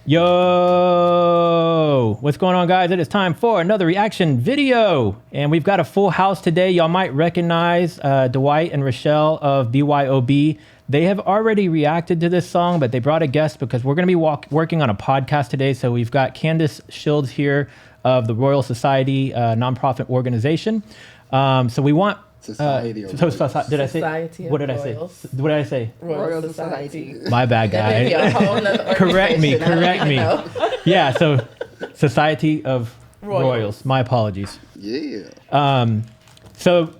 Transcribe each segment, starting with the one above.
Yo, what's going on, guys? It is time for another reaction video, and we've got a full house today. Y'all might recognize Dwight and Rochelle of BYOB. They have already reacted to this song, but they brought a guest because we're going to be working on a podcast today. So we've got Candace Shields here of the Royal Society nonprofit organization. So we want Society of did I say? What did I say? What did I say? Royal Society. My bad, guy. Correct me. Yeah, so Society of Royals. My apologies. Yeah. So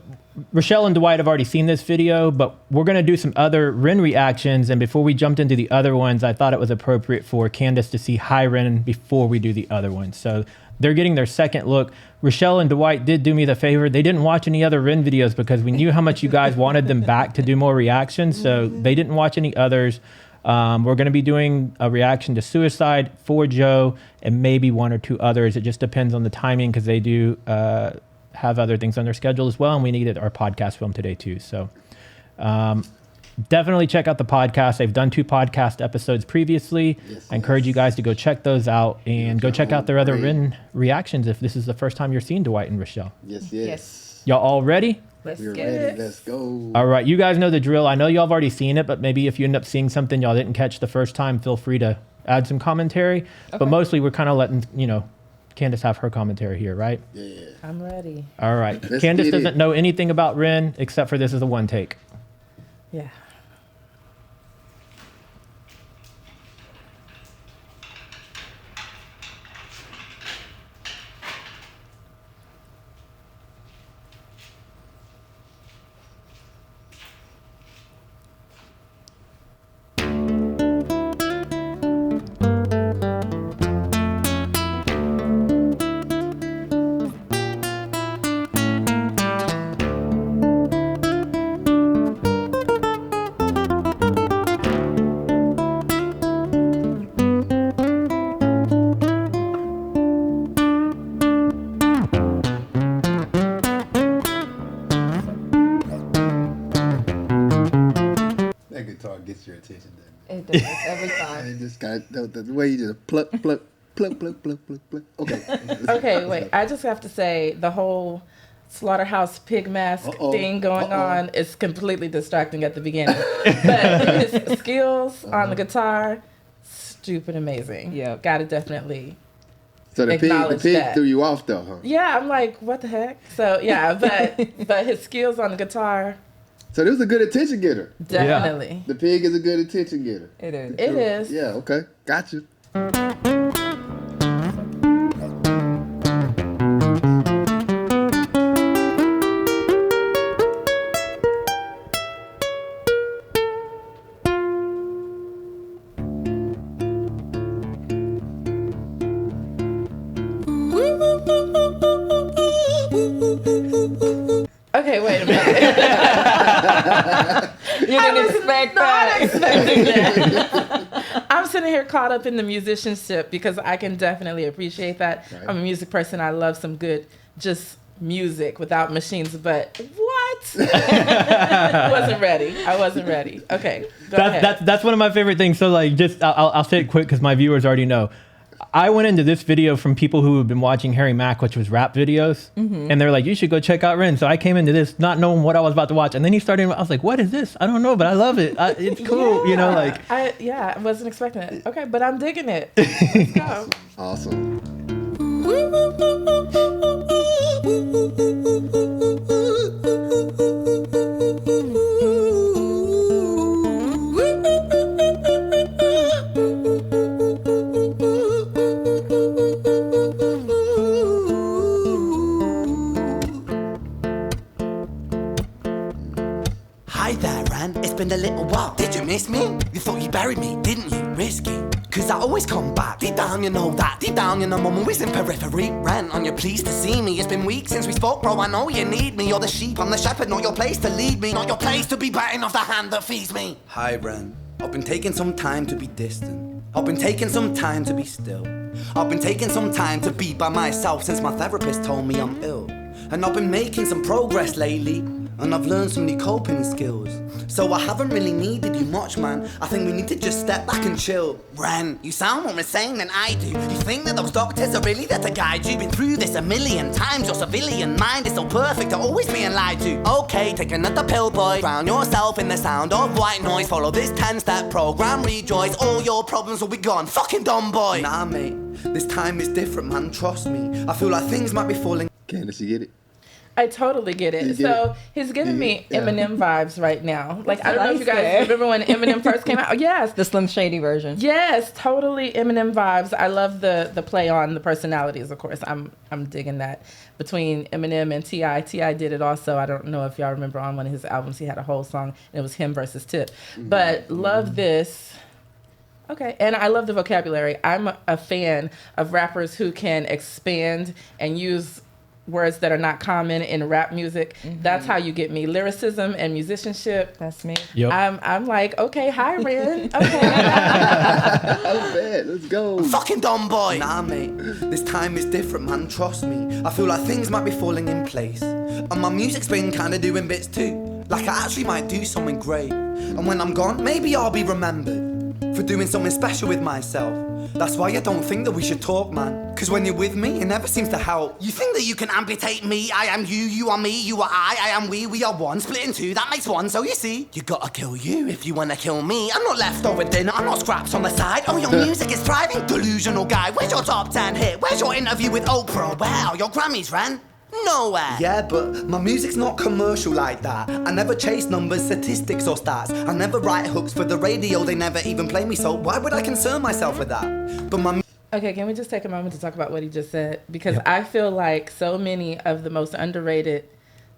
Rochelle and Dwight have already seen this video, but we're going to do some other Ren reactions. And before we jumped into the other ones, I thought it was appropriate for Candace to see Hi Ren before we do the other ones. So they're getting their second look. Rochelle and Dwight did do me the favor. They didn't watch any other Ren videos because we knew how much you guys wanted them back to do more reactions. So they didn't watch any others. We're going to be doing a reaction to Suicide, For Joe, and maybe one or two others. It just depends on the timing because they do have other things on their schedule as well. And we needed our podcast film today too. So definitely check out the podcast. They've done 2 podcast episodes previously. I encourage you guys to go check those out and go check out their other Ren reactions if this is the first time you're seeing Dwight and Rochelle. Yes. Y'all all ready? We're ready. Let's go. All right. You guys know the drill. I know y'all have already seen it, but maybe if you end up seeing something y'all didn't catch the first time, feel free to add some commentary. Okay. But mostly we're kind of letting, Candace have her commentary here, right? Yeah. I'm ready. All right. Candace doesn't know anything about Ren except for this is a one take. Yeah. Gets your attention, it does every time. And just got the way you just pluck. Okay. Okay, wait. I just have to say the whole slaughterhouse pig mask thing going on is completely distracting at the beginning. But his skills on the guitar, stupid amazing. Yeah, gotta definitely. So the pig threw you off though, huh? Yeah, I'm like, what the heck? So yeah, but his skills on the guitar. So this was a good attention getter. Definitely. Yeah. The pig is a good attention getter. It is. It is. Yeah, okay. Gotcha. Okay, wait a minute. You didn't expect that. Expecting that. I'm sitting here caught up in the musicianship because I can definitely appreciate that. Right. I'm a music person. I love some good just music without machines. But what? I wasn't ready. Okay, go ahead. That's one of my favorite things. So like, just I'll say it quick because my viewers already know. I went into this video from people who have been watching Harry Mack, which was rap videos. And they're like, you should go check out Ren. So I came into this not knowing what I was about to watch. And then he started, I was like, what is this? I don't know, but I love it. It's cool. I wasn't expecting it. Okay, but I'm digging it. Let's go. Awesome. Hi there, Ran. It's been a little while. Did you miss me? You thought you buried me, didn't you? Risky. Cause I always come back. Deep down, you know that. Deep down, you know I'm always in periphery. Ran, on you pleased to see me. It's been weeks since we spoke, bro. I know you need me. You're the sheep, I'm the shepherd. Not your place to lead me. Not your place to be biting off the hand that feeds me. Hi, Ran. I've been taking some time to be distant. I've been taking some time to be still. I've been taking some time to be by myself since my therapist told me I'm ill. And I've been making some progress lately. and I've learned some new coping skills. So I haven't really needed you much, man. I think we need to just step back and chill. Ren, you sound more insane than I do. You think that those doctors are really there to guide you? Been through this a million times. Your civilian mind is so perfect at always being lied to. Okay, take another pill, boy. Drown yourself in the sound of white noise. Follow this 10-step program, rejoice. All your problems will be gone. Fucking dumb boy. Nah, mate. This time is different, man. Trust me. I feel like things might be falling. Candace, you get it? I totally get it. So he's giving me Eminem vibes right now. Like, I don't know if you guys remember when Eminem first came out. Oh, yes. The Slim Shady version. Yes, totally Eminem vibes. I love the play on the personalities, of course. I'm digging that. Between Eminem and T.I. T.I. did it also. I don't know if y'all remember on one of his albums, he had a whole song, and it was him versus Tip. But love this. Okay, and I love the vocabulary. I'm a fan of rappers who can expand and use words that are not common in rap music. That's how you get me. Lyricism and musicianship. That's me. Yep. I'm like, okay, hi, Ren. Okay. Oh, bad. Let's go. Fucking dumb boy. Nah, mate. This time is different, man. Trust me. I feel like things might be falling in place. And my music's been kind of doing bits too. Like I actually might do something great. And when I'm gone, maybe I'll be remembered for doing something special with myself. That's why I don't think that we should talk, man. Cause when you're with me, it never seems to help. You think that you can amputate me? I am you, you are me, you are I am we are one. Split in two, that makes one, so you see. You gotta kill you if you wanna kill me. I'm not leftover dinner, I'm not scraps on the side. Oh, your music is thriving, delusional guy. Where's your top 10 hit? Where's your interview with Oprah? Wow, your Grammys, Ren? Nowhere. Yeah, but my music's not commercial like that. I never chase numbers, statistics or stats. I never write hooks for the radio, they never even play me, so why would I concern myself with that? But my Okay, can we just take a moment to talk about what he just said? Because I feel like so many of the most underrated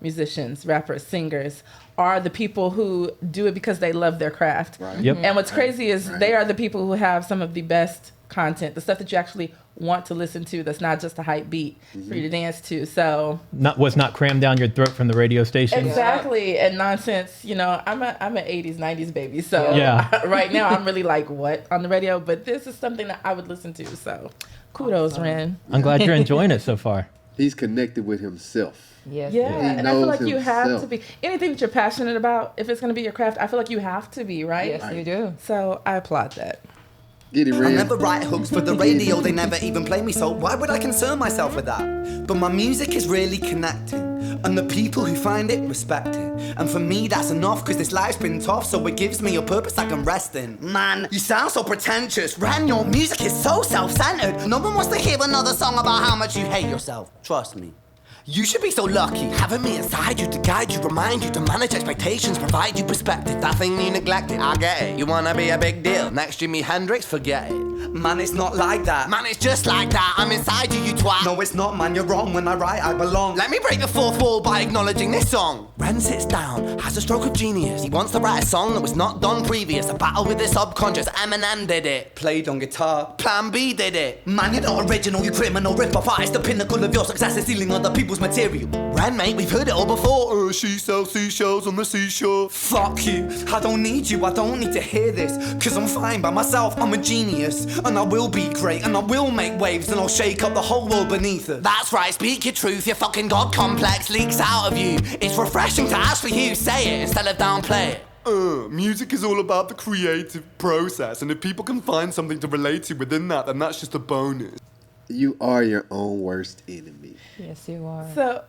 musicians, rappers, singers are the people who do it because they love their craft. Right. Yep. And what's crazy is they are the people who have some of the best content, the stuff that you actually want to listen to, that's not just a hype beat for you to dance to. So Was not crammed down your throat from the radio station. exactly. And nonsense, you know, I'm an 80s, 90s baby. So Yeah. right now I'm really like, what on the radio? But this is something that I would listen to. So kudos, Ren. I'm glad you're enjoying it so far. He's connected with himself. Yes. Yeah, He and I feel knows like you have to himself. be, anything that you're passionate about, if it's going to be your craft, I feel like you have to be, right? Yes, you do. So I applaud that. Get it, I Ren. never write hooks for the radio, they never even play me, so why would I concern myself with that? But my music is really connecting, and the people who find it respect it. And for me that's enough, cause this life's been tough, so it gives me a purpose I can rest in. Man, you sound so pretentious, Ren, your music is so self-centered. No one wants to hear another song about how much you hate yourself, trust me. You should be so lucky, having me inside you to guide you, remind you to manage expectations, provide you perspective. That thing you neglected, I get it. You wanna be a big deal, next Jimi Hendrix, forget it. Man, it's not like that. Man, it's just like that. I'm inside you, you twat. No, it's not, man. You're wrong. When I write, I belong. Let me break the fourth wall by acknowledging this song. Ren sits down, has a stroke of genius. He wants to write a song that was not done previous. A battle with his subconscious. Eminem did it. Played on guitar. Plan B did it. Man, you're not original. You criminal rip-off artist. The pinnacle of your success is stealing other people's material. Ren, mate, we've heard it all before. She sells seashells on the seashore. Fuck you. I don't need you. I don't need to hear this. Cause I'm fine by myself. I'm a genius. And I will be great. And I will make waves. And I'll shake up the whole world beneath it. That's right. Speak your truth. Your fucking God complex leaks out of you. It's refreshing to actually hear you say it instead of downplay it. Music is all about the creative process, and if people can find something to relate to within that, then that's just a bonus. You are your own worst enemy. Yes, you are. So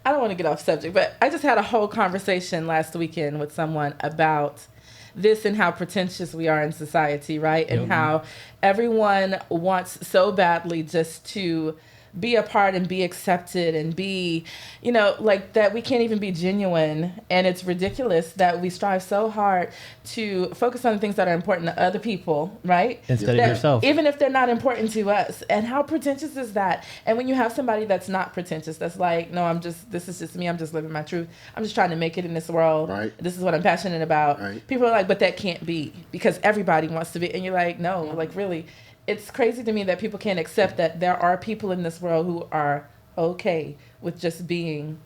I don't want to get off subject, but I just had a whole conversation last weekend with someone about this and how pretentious we are in society, right? And how everyone wants so badly just to be a part and be accepted and be, you know, like that we can't even be genuine. And it's ridiculous that we strive so hard to focus on the things that are important to other people, right? Instead That of yourself. even if they're not important to us. And how pretentious is that? And when you have somebody that's not pretentious, that's like, no, this is just me. I'm just living my truth. I'm just trying to make it in this world. Right. This is what I'm passionate about. Right. People are like, but that can't be because everybody wants to be. And you're like, no, like really. It's crazy to me that people can't accept that there are people in this world who are okay with just being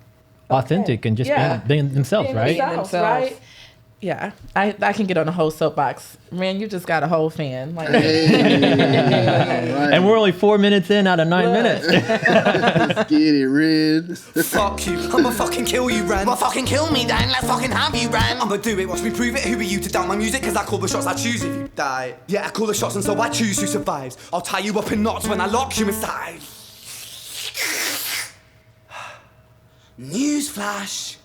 Authentic and just being themselves, being right? themselves, Themselves. right? Yeah, I can get on a whole soapbox. Man, you just got a whole fan. Like, Hey, all right. And we're only 4 minutes in out of 9 minutes. Let's get it, Ren. Fuck you, I'ma fucking kill you, Ren. Well, fucking kill me then, let's fucking have you, Ren. I'ma do it, watch me prove it. Who are you to doubt my music? Cause I call the shots, I choose if you die. Yeah, I call the shots and so I choose who survives. I'll tie you up in knots when I lock you inside. Newsflash.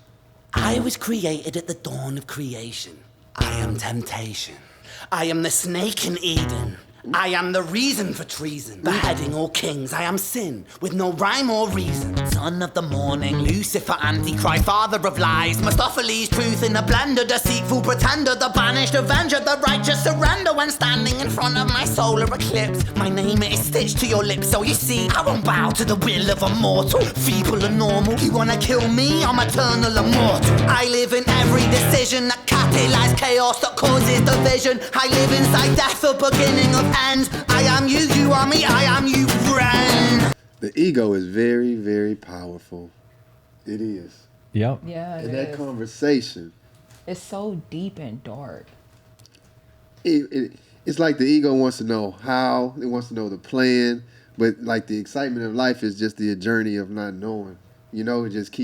I was created at the dawn of creation. I am temptation. I am the snake in Eden. I am the reason for treason. Beheading all kings, I am sin, with no rhyme or reason. Son of the morning, Lucifer, Antichrist, father of lies. Mephistopheles, truth in a blender, deceitful pretender, the banished avenger, the righteous surrender when standing in front of my solar eclipse. My name is stitched to your lips, so you see, I won't bow to the will of a mortal. Feeble and normal, you wanna kill me, I'm eternal immortal. I live in every decision that catalyzes chaos, that causes division. I live inside death, the beginning of end. I am you, you are me, I am you, friend. The ego is very, very powerful. It is. Yep. Yeah, And it that is. conversation, It's so deep and dark. it's like the ego wants to know how, it wants to know the plan, but like the excitement of life is just the journey of not knowing. You know, just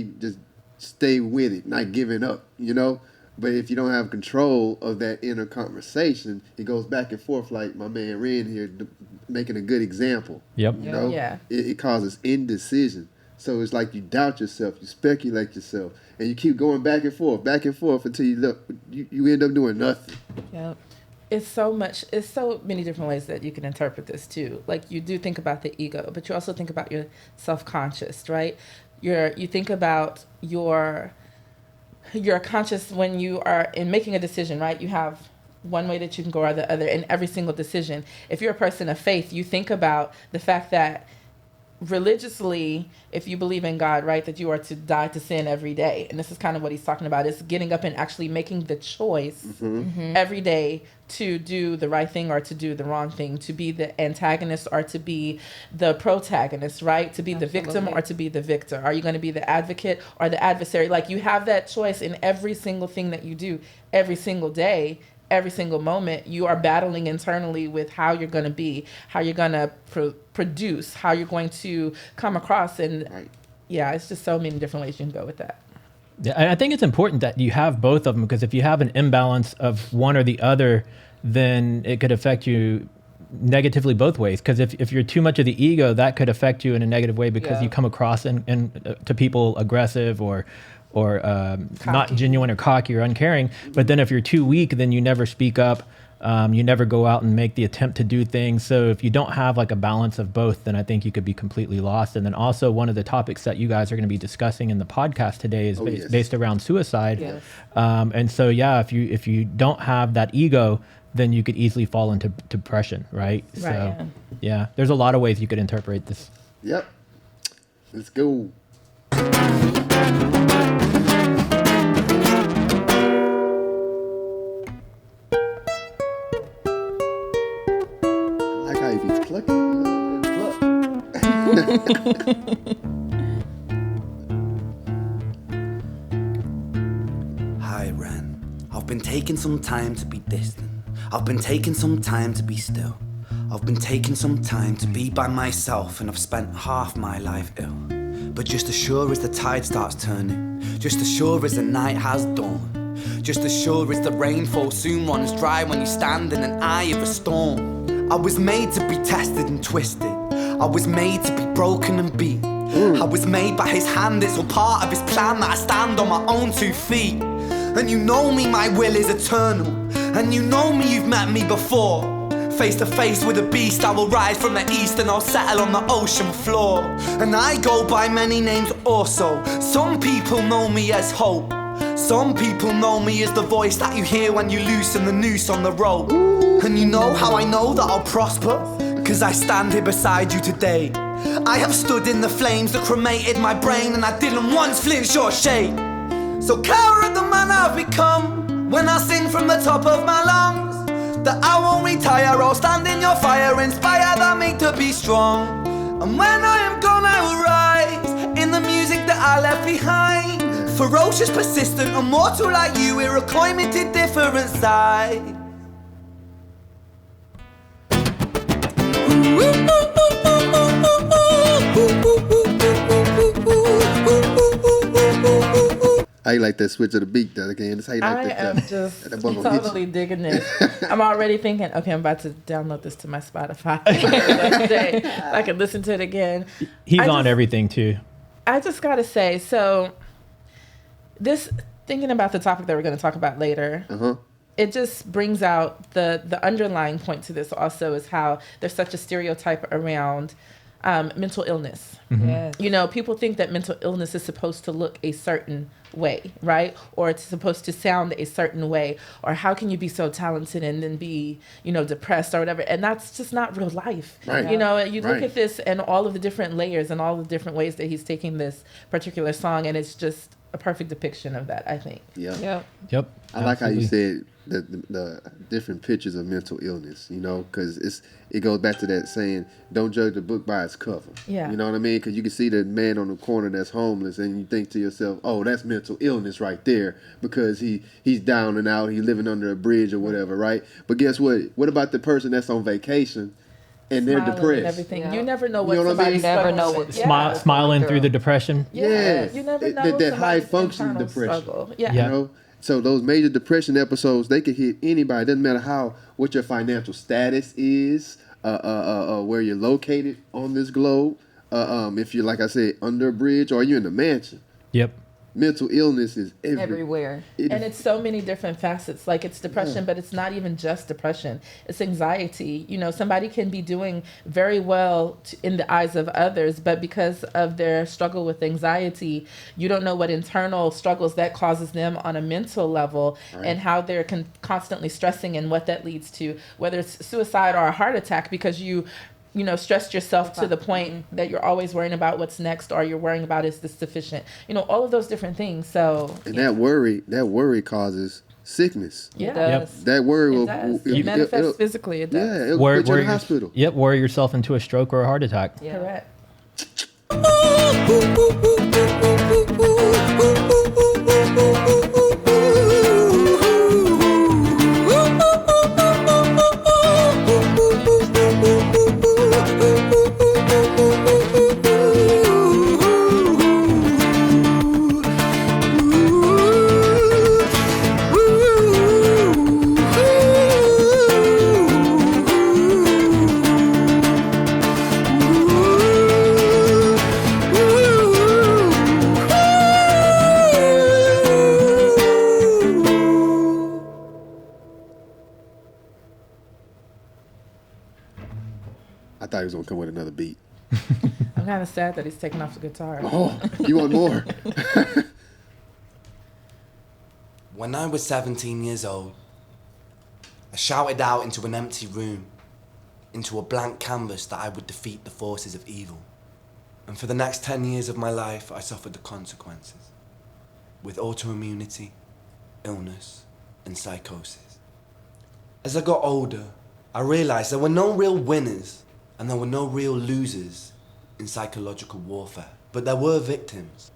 stay with it, not giving up, you know? But if you don't have control of that inner conversation, it goes back and forth like my man Ren here making a good example. Yep. You know, Yeah. it causes indecision. So it's like you doubt yourself, you speculate yourself, and you keep going back and forth until you end up doing nothing. Yep. It's so many different ways that you can interpret this too. Like, you do think about the ego, but you also think about your self-conscious, right? You think about your conscious when you are in making a decision, right? You have one way that you can go or the other in every single decision. If you're a person of faith, you think about the fact that religiously, if you believe in God, right, that you are to die to sin every day. And this is kind of what he's talking about, is getting up and actually making the choice every day to do the right thing or to do the wrong thing, to be the antagonist or to be the protagonist, right? To be the victim or to be the victor. Are you going to be the advocate or the adversary? Like, you have that choice in every single thing that you do, every single day. Every single moment, you are battling internally with how you're going to be, how you're going to produce, how you're going to come across. And yeah, it's just so many different ways you can go with that. Yeah, and I think it's important that you have both of them, because if you have an imbalance of one or the other, then it could affect you negatively both ways. Because if you're too much of the ego, that could affect you in a negative way because you come across to people aggressive or not genuine or cocky or uncaring. But then if you're too weak, then you never speak up. You never go out and make the attempt to do things. So if you don't have like a balance of both, then I think you could be completely lost. And then also one of the topics that you guys are going to be discussing in the podcast today is based around suicide. Yes. And so, yeah, if you don't have that ego, then you could easily fall into depression, right? Right, So, yeah, there's a lot of ways you could interpret this. Yep. Let's go. I like how you be plucking. Hi, Ren. I've been taking some time to be distant. I've been taking some time to be still. I've been taking some time to be by myself, and I've spent half my life ill. But just as sure as the tide starts turning, just as sure as the night has dawned, just as sure as the rainfall soon runs dry when you stand in an eye of a storm. I was made to be tested and twisted. I was made to be broken and beat. I was made by his hand, it's all part of his plan that I stand on my own 2 feet. And you know me, my will is eternal. And you know me, you've met me before. Face to face with a beast, I will rise from the east and I'll settle on the ocean floor. And I go by many names also. Some people know me as hope. Some people know me as the voice that you hear when you loosen the noose on the rope. And you know how I know that I'll prosper? Cause I stand here beside you today. I have stood in the flames that cremated my brain, and I didn't once flinch or shake. So cower at the man I've become when I sing from the top of my lungs that I won't retire, I'll stand in your fire, inspire that me to be strong. And when I am gone I will rise in the music that I left behind. ferocious, persistent, a mortal like you, we're a coin minted different side. How you like that switch of the beat though again? That's how you like I that. am just totally digging this. I'm already thinking, okay, I'm about to download this to my Spotify next day. I can listen to it again. He's on everything too. I just gotta say, so this, thinking about the topic that we're going to talk about later, it just brings out the underlying point to this also is how there's such a stereotype around mental illness. Yes. You know, people think that mental illness is supposed to look a certain way, right? Or it's supposed to sound a certain way, or how can you be so talented and then be, you know, depressed or whatever. And that's just not real life. Right. You know, you look Right. at this and all of the different layers and all the different ways that he's taking this particular song, and it's just a perfect depiction of that, I think. Yeah. Yep. I like how you absolutely. said the different pictures of mental illness, you know, because it goes back to that saying, don't judge the book by its cover. Yeah. You know what I mean? Because you can see the man on the corner that's homeless and you think to yourself, oh, that's mental illness right there because he's down and out, he's living under a bridge or whatever, right? But guess what? What about the person that's on vacation and they're Smiling depressed? and everything. Yeah. You never know what You know what I somebody's mean? Never struggling know with. what- Smiling through the depression. Yeah. You never know that somebody's high functioning internal depression. struggle. Yeah. Yeah. You know, so those major depression episodes, they could hit anybody. It doesn't matter what your financial status is, where you're located on this globe. If you're, like I said, under a bridge or you're in a mansion. Yep. Mental illness is Everywhere. And it's so many different facets. Like it's depression, but it's not even just depression. It's anxiety. You know, somebody can be doing very well in the eyes of others, but because of their struggle with anxiety, you don't know what internal struggles that causes them on a mental level and how they're constantly stressing and what that leads to, whether it's suicide or a heart attack because you know, stressed yourself to the point that you're always worrying about what's next or you're worrying about is this sufficient. You know, all of those different things. So and that worry causes sickness. yeah. It does. That worry will It does. It manifests physically. It does. Yeah, it'll put you in the hospital. Yep, worry yourself into a stroke or a heart attack. Yeah. Correct. I thought he was gonna come with another beat. I'm kind of sad that he's taking off the guitar. Oh, you want more? When I was 17 years old, I shouted out into an empty room, into a blank canvas that I would defeat the forces of evil. And for the next 10 years of my life, I suffered the consequences, with autoimmunity, illness, and psychosis. As I got older, I realized there were no real winners and there were no real losers in psychological warfare, but there were victims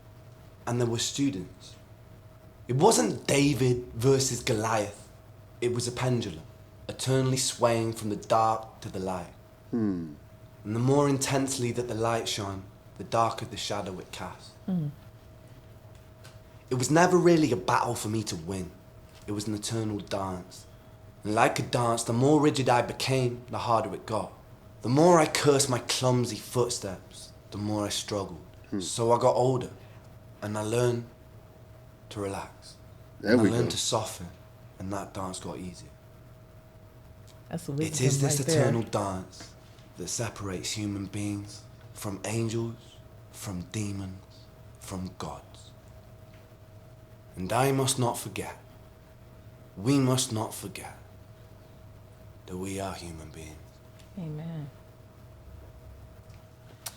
and there were students. It wasn't David versus Goliath. It was a pendulum, eternally swaying from the dark to the light. And the more intensely that the light shone, the darker the shadow it cast. It was never really a battle for me to win. It was an eternal dance. And like a dance, the more rigid I became, the harder it got. The more I cursed my clumsy footsteps, the more I struggled. So I got older, and I learned to relax. There And I we go. learned to soften, and that dance got easier. That's a It wisdom is this right there. eternal dance that separates human beings from angels, from demons, from gods. And I must not forget, we must not forget, that we are human beings. Amen.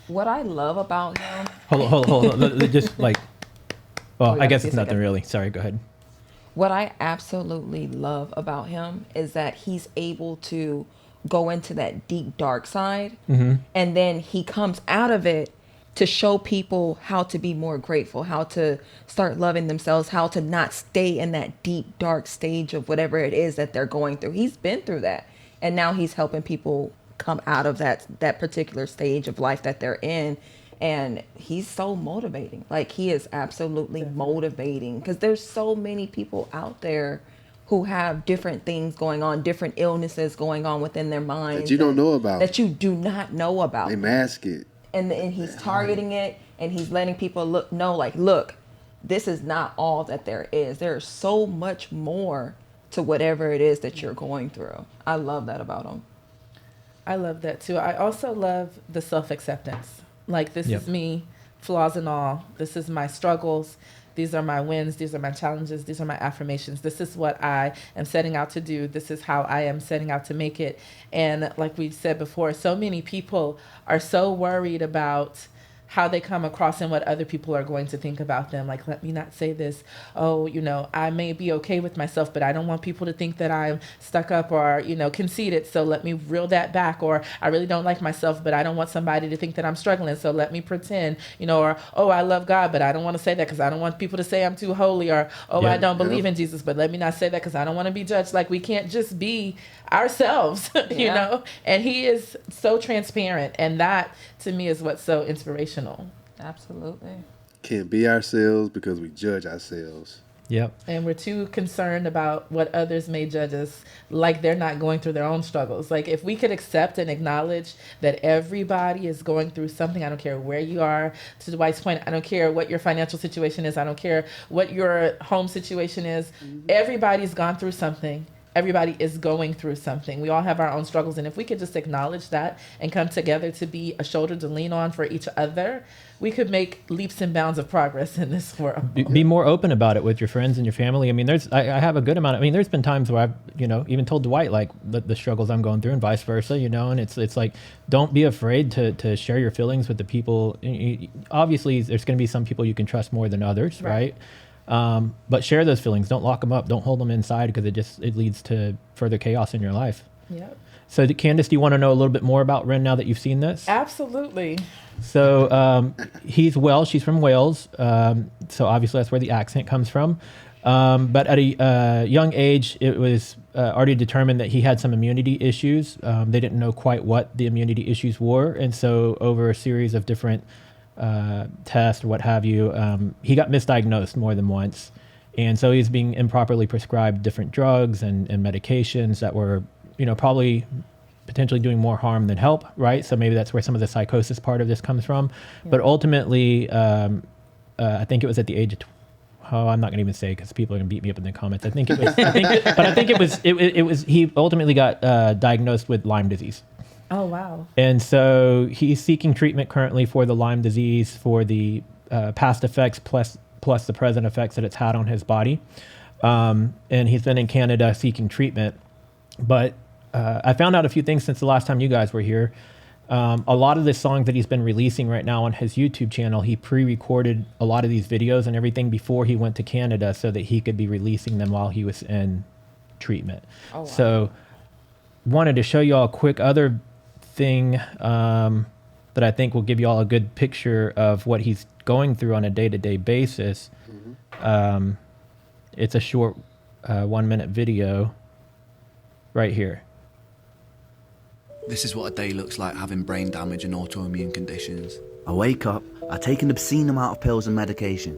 What I love about him, Hold on. Just like, well, yeah, I guess yes, it's I nothing got it. really. Sorry, go ahead. what I absolutely love about him is that he's able to go into that deep dark side, and then he comes out of it to show people how to be more grateful, how to start loving themselves, how to not stay in that deep, dark stage of whatever it is that they're going through. He's been through that. And now he's helping people come out of that particular stage of life that they're in. And he's so motivating. Like, he is absolutely motivating, because there's so many people out there who have different things going on, different illnesses going on within their minds. That you don't know about. That you do not know about. They mask it. And he's targeting it, and he's letting people look, this is not all that there is. There's so much more to whatever it is that you're going through. I love that about him. I love that too. I also love the self-acceptance. Like, this Yep. is me, flaws and all. This is my struggles. These are my wins. These are my challenges. These are my affirmations. This is what I am setting out to do. This is how I am setting out to make it. And like we said before, so many people are so worried about how they come across and what other people are going to think about them. Like, let me not say this. Oh, I may be okay with myself, but I don't want people to think that I'm stuck up or, conceited. So let me reel that back. Or I really don't like myself, but I don't want somebody to think that I'm struggling. So let me pretend, or, oh, I love God, but I don't want to say that because I don't want people to say I'm too holy. Or, oh, Yeah. I don't believe in Jesus, but let me not say that because I don't want to be judged. Like, we can't just be ourselves, and he is so transparent. And that, to me, is what's so inspirational. Absolutely. Can't be ourselves because we judge ourselves. Yep. And we're too concerned about what others may judge us, like they're not going through their own struggles. Like, if we could accept and acknowledge that everybody is going through something, I don't care where you are, to Dwight's point, I don't care what your financial situation is, I don't care what your home situation is, everybody's gone through something. Everybody is going through something. We all have our own struggles. And if we could just acknowledge that and come together to be a shoulder to lean on for each other, we could make leaps and bounds of progress in this world. Be more open about it with your friends and your family. I mean, I have a good amount. There's been times where I've, even told Dwight, like, the struggles I'm going through and vice versa, and it's like, don't be afraid to share your feelings with the people. Obviously, there's going to be some people you can trust more than others, right? But share those feelings. Don't lock them up. Don't hold them inside, because it leads to further chaos in your life. Yep. So, Candace, do you want to know a little bit more about Ren now that you've seen this? Absolutely. So he's Welsh. She's from Wales. So obviously that's where the accent comes from. But at a young age, it was already determined that he had some immunity issues. They didn't know quite what the immunity issues were. And so over a series of different tests or what have you, he got misdiagnosed more than once. And so he's being improperly prescribed different drugs and medications that were, probably potentially doing more harm than help, right? So maybe that's where some of the psychosis part of this comes from. Yeah. But ultimately, I think it was at the age of, I'm not going to even say because people are going to beat me up in the comments. I think it was, it was, he ultimately got diagnosed with Lyme disease. Oh, wow. And so he's seeking treatment currently for the Lyme disease, for the past effects plus the present effects that it's had on his body. And he's been in Canada seeking treatment. But I found out a few things since the last time you guys were here. A lot of the songs that he's been releasing right now on his YouTube channel, he pre-recorded a lot of these videos and everything before he went to Canada so that he could be releasing them while he was in treatment. Oh, wow. So wanted to show you all a quick other thing that I think will give you all a good picture of what he's going through on a day-to-day basis. Mm-hmm. It's a short 1-minute video right here. This is what a day looks like having brain damage and autoimmune conditions. I wake up, I take an obscene amount of pills and medication.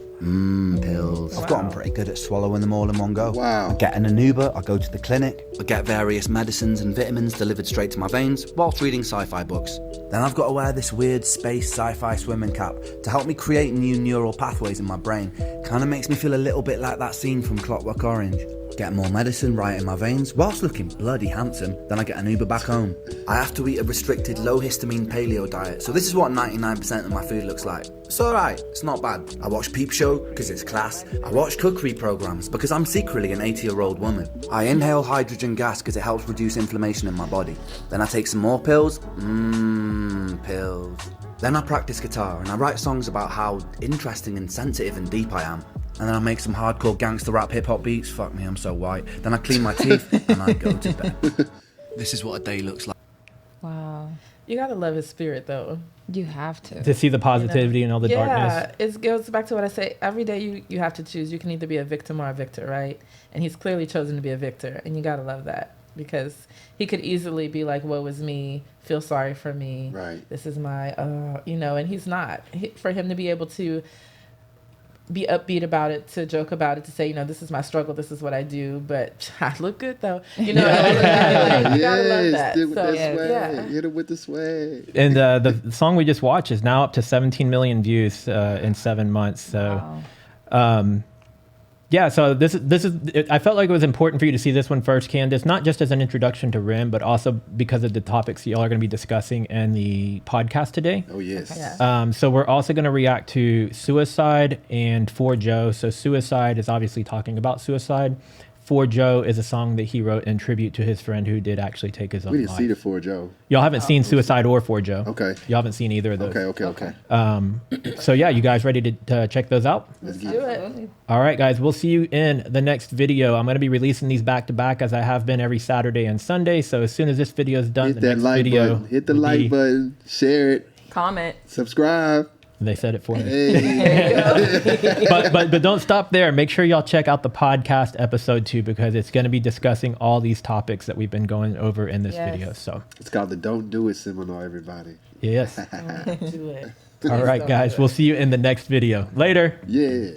Pills. Wow. I've gotten pretty good at swallowing them all in one go. Wow. I get in an Uber, I go to the clinic. I get various medicines and vitamins delivered straight to my veins whilst reading sci-fi books. Then I've got to wear this weird space sci-fi swimming cap to help me create new neural pathways in my brain. Kinda makes me feel a little bit like that scene from Clockwork Orange. Get more medicine right in my veins whilst looking bloody handsome. Then I get an Uber back home. I have to eat a restricted low histamine paleo diet, so this is what 99% of my food looks like. It's alright, it's not bad. I watch Peep Show because it's class. I watch cookery programs because I'm secretly an 80-year-old woman. I inhale hydrogen gas because it helps reduce inflammation in my body. Then I take some more pills. Pills. Then I practice guitar and I write songs about how interesting and sensitive and deep I am. And then I make some hardcore gangster rap hip hop beats. Fuck me, I'm so white. Then I clean my teeth and I go to bed. This is what a day looks like. Wow. You gotta love his spirit, though. You have to. To see the positivity and all the darkness. Yeah, it goes back to what I say. Every day you have to choose. You can either be a victim or a victor, right? And he's clearly chosen to be a victor, and you gotta love that, because he could easily be like, woe is me, feel sorry for me. Right. This is my, and he's not. For him to be able to be upbeat about it, to joke about it, to say, this is my struggle, this is what I do, but I look good though. You gotta love that. Hit with So, that swag. yeah. Hit it with the swag. And the song we just watched is now up to 17 million views in 7 months. So, yeah. So this is. I felt like it was important for you to see this one first, Candace, not just as an introduction to Rim, but also because of the topics y'all are going to be discussing in the podcast today. Oh yes. Yeah. So we're also going to react to Suicide and For Joe. So Suicide is obviously talking about suicide. For Joe is a song that he wrote in tribute to his friend who did actually take his own We didn't life. see the For Joe. Y'all haven't seen Suicide or For Joe. Okay. Y'all haven't seen either of those. Okay. So yeah, you guys ready to check those out? Let's Do get it. it. All right, guys, we'll see you in the next video. I'm going to be releasing these back to back as I have been every Saturday and Sunday. So as soon as this video is done, Hit the that next like video button. Hit the will like be- button. Share it. Comment. Subscribe. They said it for me. Hey. But don't stop there. Make sure y'all check out the podcast episode 2 because it's going to be discussing all these topics that we've been going over in this Yes. video. So It's called the Don't Do It seminar, everybody. yes. Do it. All right, guys, we'll see you in the next video. Later. Yeah.